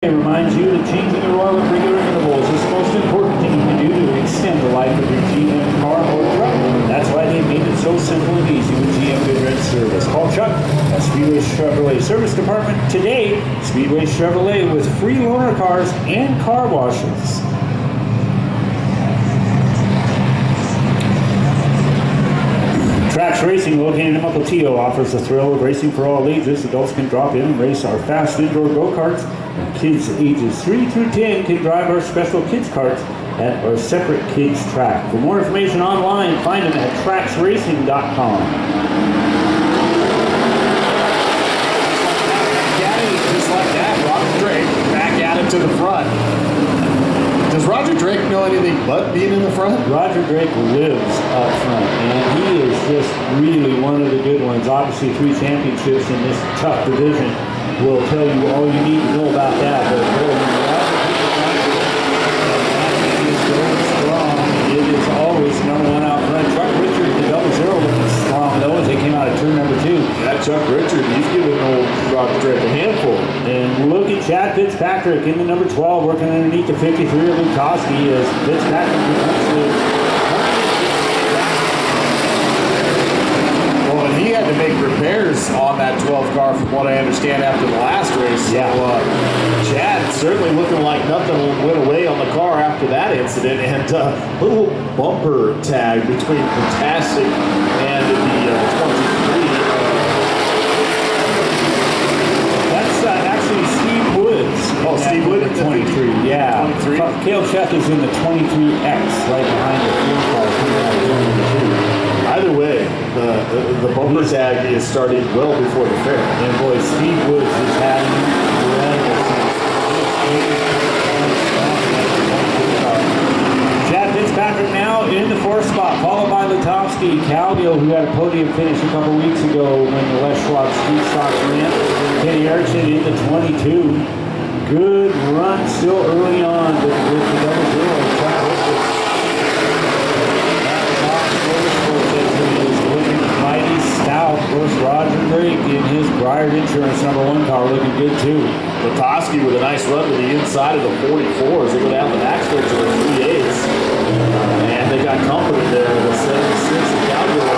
It reminds you that changing your oil at regular intervals is the most important thing you can do to extend the life of your GM car or truck. That's why they made it so simple and easy with GM Good Red Service. Call Chuck at Speedway Chevrolet Service Department today. Speedway Chevrolet with free loaner cars and car washes. Trax Racing, located in Mukilteo, offers the thrill of racing for all ages. Adults can drop in and race our fast indoor go-karts. Kids ages 3 through 10 can drive our special kids carts at our separate kids track. For more information online, find them at traxracing.com. Just like that, Roger Drake back at it to the front. Does Roger Drake know anything but being in the front? Roger Drake lives up front, and he is just really one of the good ones. Obviously, 3 championships in this tough division will tell you all you need to know about that. But is going strong. It is always number 1 out front. Chuck Richard, the 00, looking strong though as they came out of turn number 2. Yeah, Chuck Richard, he's giving old Roger Drake a handful. And look at Chad Fitzpatrick in the number 12, working underneath the 53 of Lukowski as Fitzpatrick becomes Well, and he had to make repairs on that 12 car from what I understand after the last race. Yeah. So Chad certainly looking like nothing went away on the car after that incident. And a little bumper tag between Fantastic and the 23. That's actually Steve Woods. Oh, Steve Woods in the 23. Yeah. 23. Cale Check is in the 23X right behind the fuel car coming out of turn number 2. Either way, the bumper tag is starting well before the fair. And boy, Steve Woods is having incredible Chad Fitzpatrick now in the 4th spot, followed by Lutowski. Calgill, who had a podium finish a couple weeks ago when the Les Schwab Street Stocks ran. Kenny Erickson in the 22. Good run still early on with the double zero. Chuck Richards. Mighty stout. Of course, Roger Drake in his Briard Insurance number 1 car looking good too. Lutowski with a nice run to the inside of the 44s. They go down the backstretch of the 3/8s. And they got comforted there with the 76 of Calgary.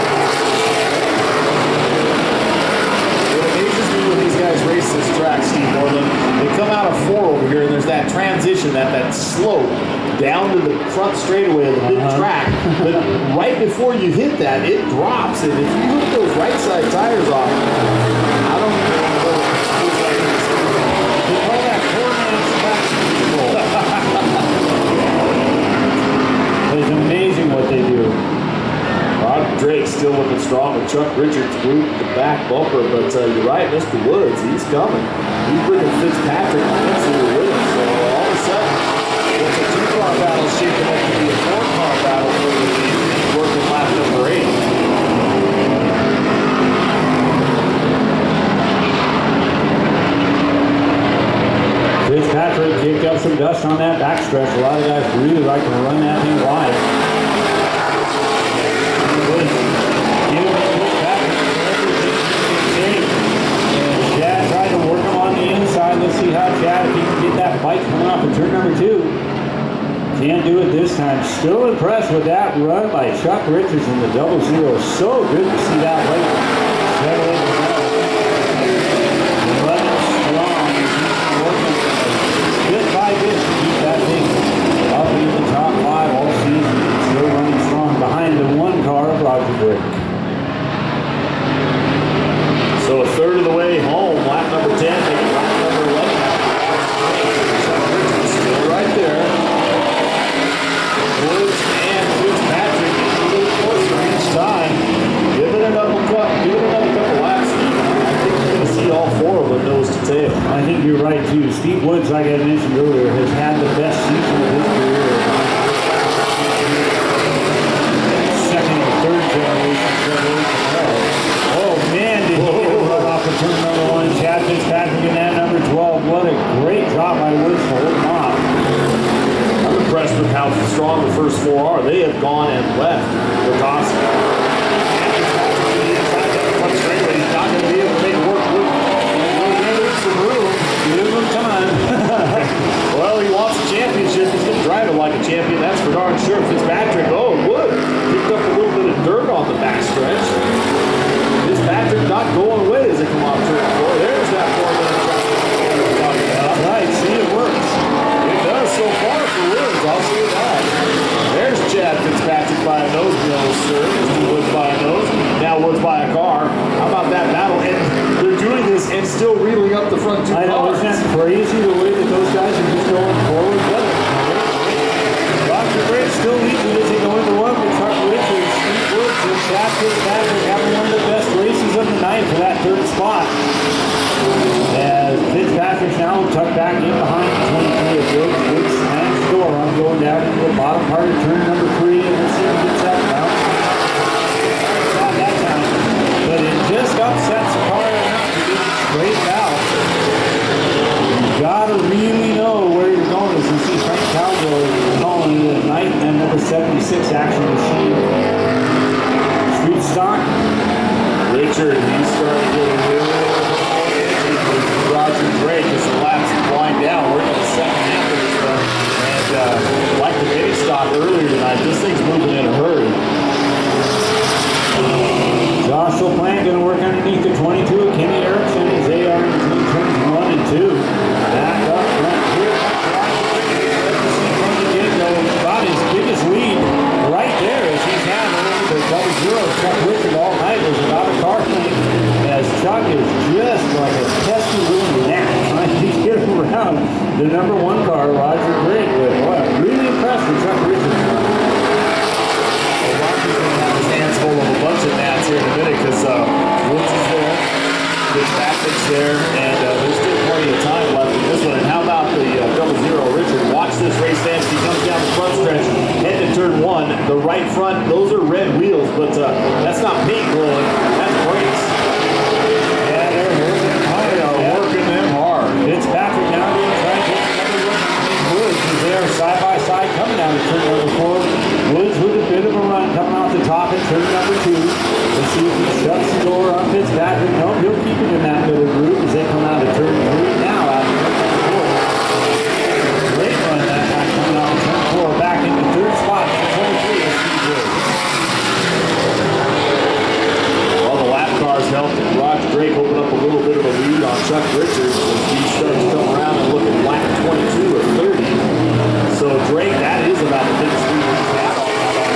What amazes me when these guys race this track, Steve Moreland, they come out of 4 over here and there's that transition, that slope down to the front straightaway of the big track, but right before you hit that, it drops, and if you hook those right side tires off, I don't know. They call that 4-man traction control. It's amazing what they do. Roger Drake still looking strong with Chuck Richards group the back bumper, but you're right, Mr. Woods, he's coming. He's bringing Fitzpatrick into with him, so all of a sudden, it's a 2-car battle shaping up to be a 4-car battle for the working lap number 8. Fitzpatrick kicked up some dust on that backstretch. A lot of guys really like to run that thing wide. And Chad tried to work him on the inside. Let's see how Chad, if he can get that bike coming off in turn number 2. Can't do it this time. Still impressed with that run by Chuck Richards in the 00. So good to see that late. Running strong. Bit by bit to keep that thing up in the top 5 all season. Still running strong behind the 1 car of Roger Drake. So a third of the way home, lap number 10, making lap number 11. Chuck Richards still right there. Woods and Fitzpatrick a little closer each time. Give it another couple laps. I think you're going to see all 4 of them nose to tail. I think you're right too. Steve Woods, like I mentioned earlier, has had the best season of his career. Second or third generation. Oh man, did he get a run off of turn number 1. Chad Fitzpatrick in that number 12. What a great drop by Woods to hold him off. I'm impressed with how strong the first 4 are. They have gone and left Lutowski. He's not going to be able to make it work. Some room. Give him time. champion, that's for darn sure. Fitzpatrick, oh, Wood picked up a little bit of dirt on the backstretch. Fitzpatrick not going away as they come off turn 4. There's that 4-minute track we're talking about. Right, see, it works. It does so far for Woods, I'll say that. There's Chad Fitzpatrick by a nose, sir. Woods by a nose. Now Woods by a car. How about that battle? And they're doing this and still reeling up the front two I know, cars. isn't that crazy the way that those guys are just going forward? Roger Gray still leads it as they go into one with Chuck Richards, Steve Woods, and Chad Fitzpatrick having one of the best races of the night for that third spot. As Fitzpatrick now tucked back in behind 23 of Woods. Woods slams the door on going down into the bottom part of turn number 3, and let's see if he gets that now. Not that time, but it just upsets the car enough to get it straight out. You gotta really know where you're going as you see Frank Cowboy calling it a night and number 76 action machine. Street stock. Richard, he's starting to get a little Roger Drake as the laps wind down. We're in the second half of this run. And like the mini stock earlier tonight, this thing's moving in a hurry. Josh LaPlante going to work underneath the 22 of Kenny Erickson as they are in turns 1 and 2. Back up front here. About his biggest lead right there as he's had over the double zero. Chuck Richard all night was about a car thing as Chuck is just like a pesky little gnat trying to get around the number 1 car, Roger Gray. But boy, I'm really impressed with Chuck Richard. Well, Roger's going to have his hands full of a bunch of gnats here in a minute because Woods is there, Fitzpatrick's there, and there's still plenty of time left in this one. And how about the double zero Richard? Watch this race as he comes down the front stretch, heading to turn 1. The right front, those are red wheels, but that's not paint glowing, that's brakes. Yeah, they're working hard. They are working them hard. Fitzpatrick now going to try to get another look at Woods as they are side by side coming down to turn number 4. Woods with a bit of a run coming off the top at turn number 2. Let's see if he shuts the door on Fitzpatrick. No, he'll keep it in that middle group as they come out of turn 3 now out of turn 4. Great run that time coming out of turn 4 back into third spot for 23 as Steve Woods. Well, the lap cars helped Roger Drake open up a little bit of a lead on Chuck Richards as he starts to come around and look at lap 22 or 30. So Drake, that is about the biggest lead he's had all night on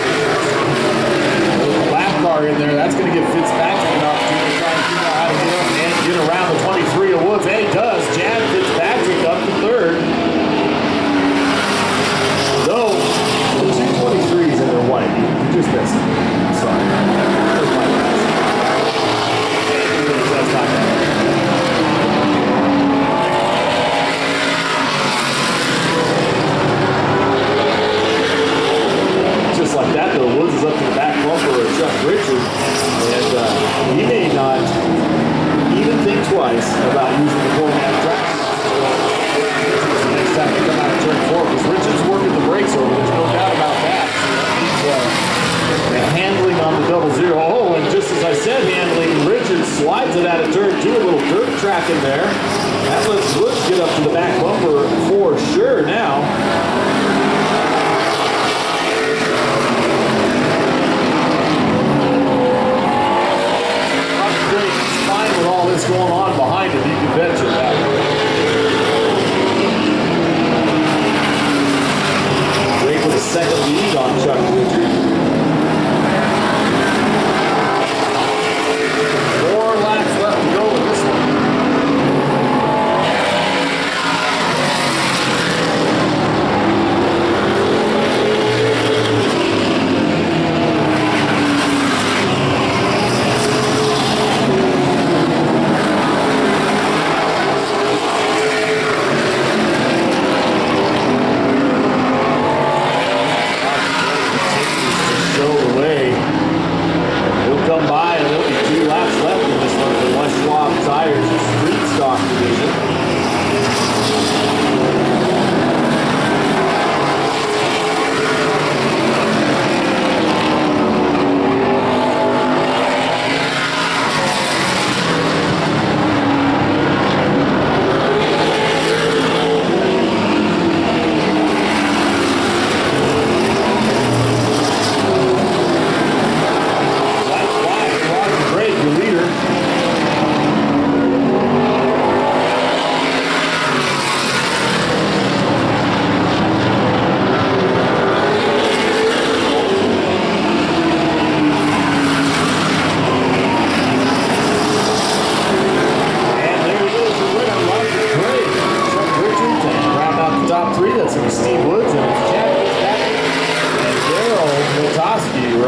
With the lap car in there, that's going to give Fitzpatrick an opportunity to try and figure out how to get up and get around the 23 of Woods. And he does. Chad Fitzpatrick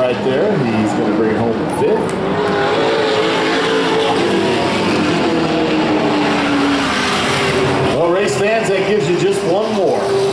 right there. He's going to bring it home in fifth. Well, race fans, that gives you just one more.